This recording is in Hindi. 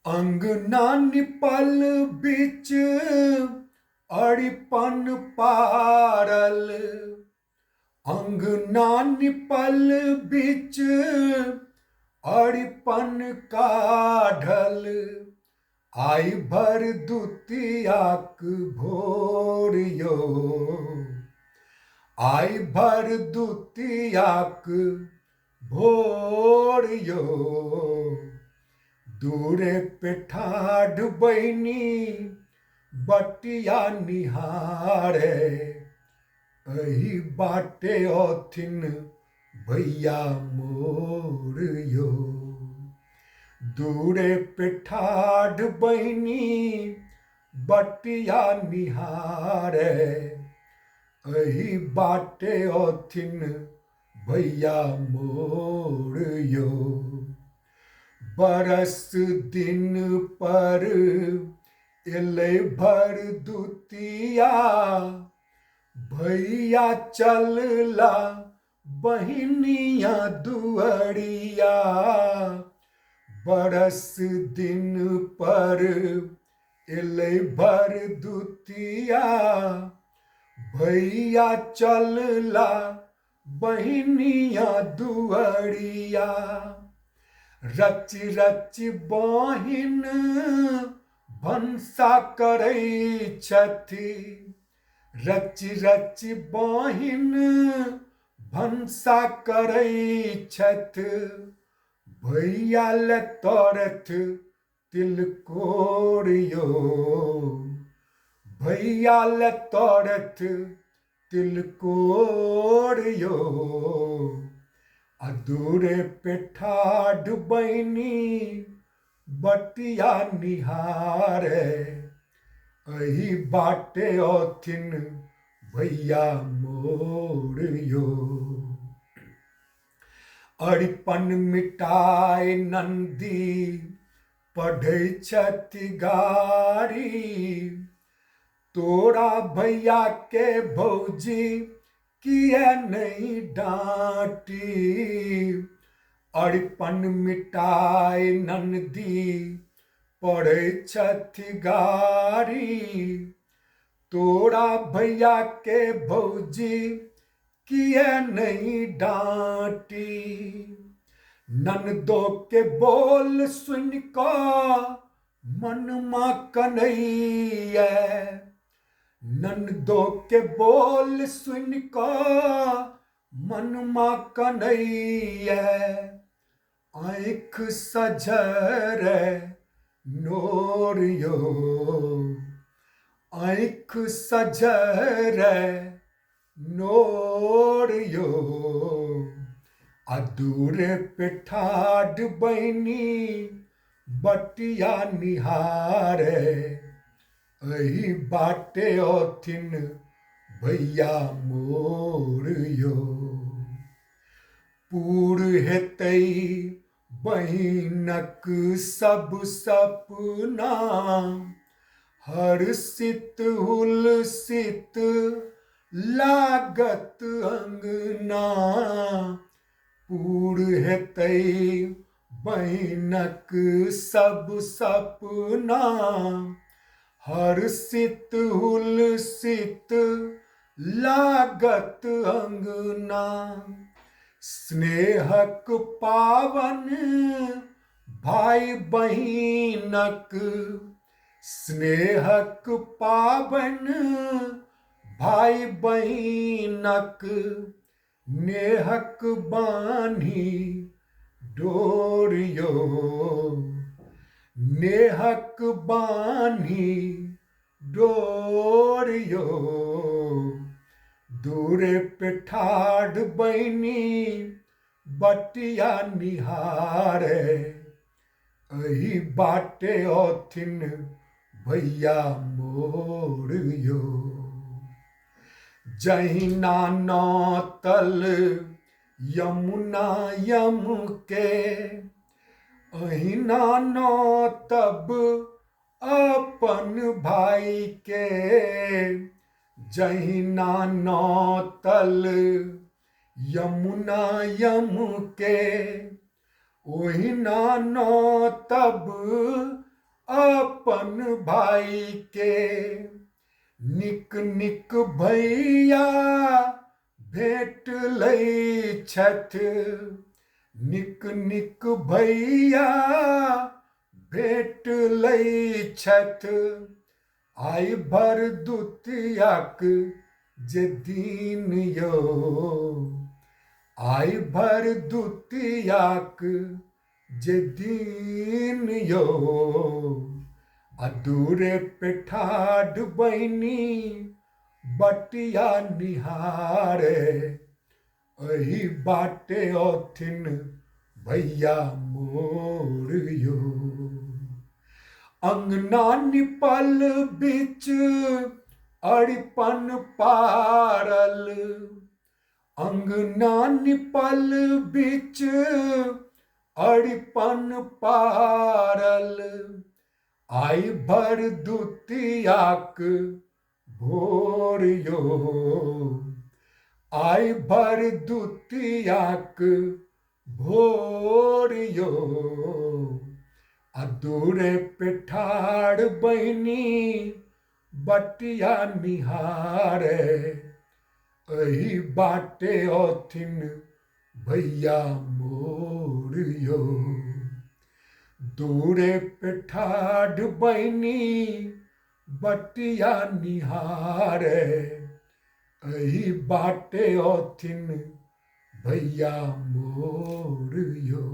अंगना निपल बिच अड़िपन पारल। अंगना निपल बिच अड़िपन काढ़ल। आई भर दुतियाक भोर यो। आई भर दुतियाक भोर यो। दूरे पे ठाढ़ बहिनी बटिया निहारे। अही बाटे औथिन भैया मोर यो। दूरे पे ठाढ़ बहिनी बटिया निहारे। अही बाटे औथिन भैया मोर यो। बरस दिन पर एलै भर दुतिया। भैया चलला बहिनिया दुअरिया। बरस दिन पर एलै भर दुतिया। भैया चलला बहिनिया दुअरिया। रच रच बहिन भनसा करै छथि। रच रच बहिन भनसा करै छथि। भैया ले तरथ तिलकोर यो। भैया ले तरथ तिलकोर यो। दूरे पे ठाढ़ बहिनी बटिया निहारे। अही बाटे औथिन भैया मोर यो। अड़िपन मिटाय नंदी पढ़ै छथि गारी। तोरा भैया के भौजी किया नहीं डांटी। अड़िपन मिटाय नंदी पढ़ै छथि गारी। तोरा भैया के भौजी किया नहीं डांटी। ननदो के बोल सुन का मनमा कन्हैया। ननदो के बोल सुन का मनमा कन्हैया। आँख सजर नोर यो। आँख सजर नोर यो। दूरे पे ठाढ़ बहिनी बटिया निहारे। अही बाटे औथिन भैया मोर यो। पूर हेतै बहिनक सब सपना। हर्षित हुलसित लागत अंगना। पूर हेतै बहिनक सब सपना। हर्षित हुलसित लागत अंगना। स्नेहक पावन भाई बहिनक। स्नेहक पावन भाई बहिनक। नेहक बान्ही डोर यो। नेहक बान्ही डोर यो। दूरे पे ठाढ़ बहिनी बटिया निहारे। अही बाटे औथिन भैया मोर यो। जहिना नौतल यमुना यम के। अहिना नौतब अपन भाई के। जहिना नौतल यमुना यम के। ओहिना नौतब अपन भाई के। निक निक भैया भेट लई छथ, निक निक भैया भेट लई छथ। आइ भर दुतियाक जे दीन यौ, आइ भर दुतियाक जे दीन यौ। अधूरे पे ठाढ़ बहिनी बटिया निहारे, एही बाटे औथिन भैया मोर यौ। अंगना निपल बिच अरिपन पारल, अंगना निपल बिच अरिपन पारल। आइ भर दुतियाक भोर यौ, आइ भर दुतियाक भोर यौ। अधूरे पे ठाढ़ बहिनी बटिया निहारे, एही बाटे औथिन भैया मोर यौ। दूरे पे ठाढ़ बहिनी बटिया निहारे, एही बाटे औथिन भैया मोर यौ।